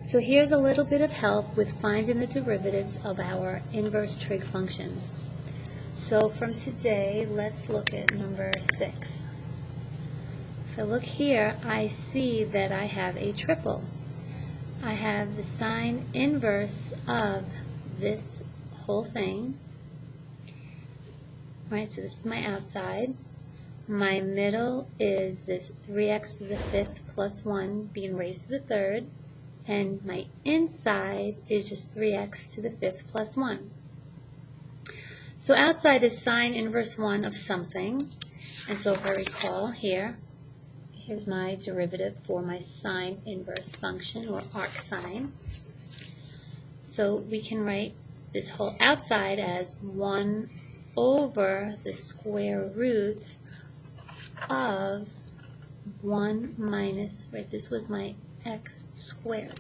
So here's a little bit of help with finding the derivatives of our inverse trig functions. So from today, let's look at number 6. If I look here, I see that I have a triple. I have the sine inverse of this whole thing. Right, so this is my outside. My middle is this 3x to the 5th plus 1 being raised to the 3rd. And my inside is just 3x to the 5th plus 1. So outside is sine inverse 1 of something. And so if I recall here, here's my derivative for my sine inverse function, or arcsine. So we can write this whole outside as 1 over the square root of 1 minus, right, this was my x squared.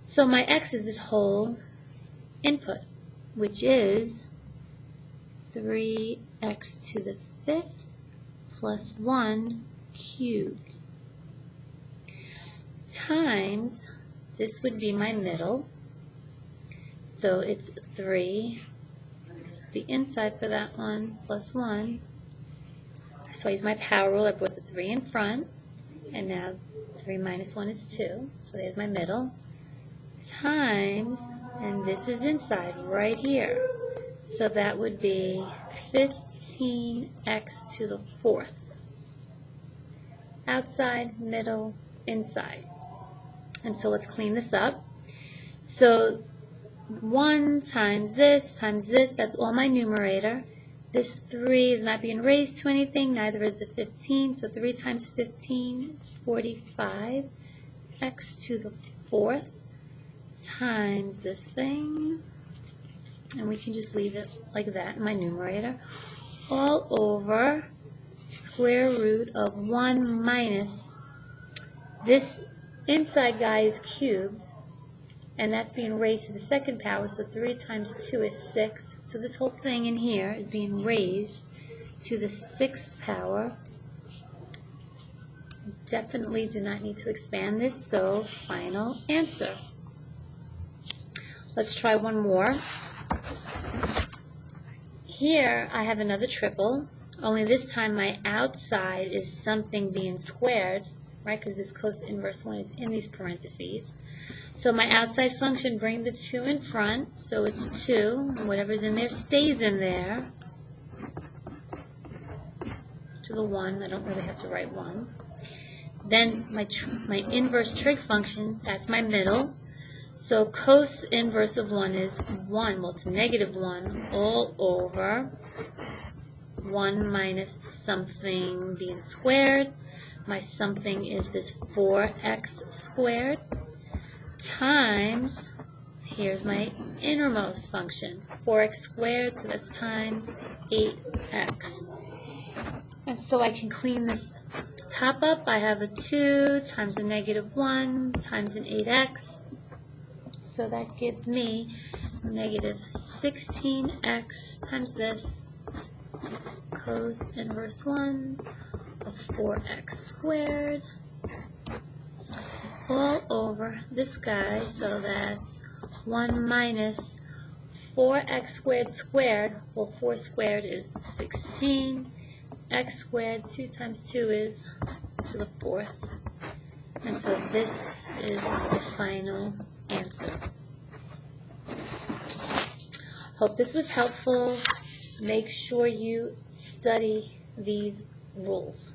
So my x is this whole input, which is 3x to the 5th plus 1 cubed times, this would be my middle, so it's 3, the inside for that one, plus 1. So I use my power rule, I brought the 3 in front, and now 3 minus 1 is 2, so there's my middle, times, and this is inside right here, so that would be 15x to the 4th. Outside, middle, inside. And so let's clean this up. So 1 times this, that's all my numerator. This 3 is not being raised to anything, neither is the 15, so 3 times 15 is 45, x to the 4th times this thing, and we can just leave it like that in my numerator, all over square root of 1 minus, this inside guy is cubed, and that's being raised to the 2nd power, so 3 times 2 is 6. So this whole thing in here is being raised to the 6th power. Definitely do not need to expand this, so final answer. Let's try one more. Here I have another triple, only this time my outside is something being squared, right, because this cos inverse 1 is in these parentheses. So my outside function, bring the 2 in front, so it's 2, and whatever's in there stays in there, to the 1, I don't really have to write 1. Then my inverse trig function, that's my middle, so cos inverse of 1 is 1, well it's negative 1, all over 1 minus something being squared. My something is this 4x squared, times, here's my innermost function, 4x squared, so that's times 8x. And so I can clean this top up. I have a 2 times a negative 1 times an 8x. So that gives me negative 16x times this, cos inverse 1 of 4x squared, all over this guy, so that's 1 minus 4x squared squared, well 4 squared is 16, x squared, 2 times 2 is to the 4th, and so this is the final answer. Hope this was helpful. Make sure you study these rules.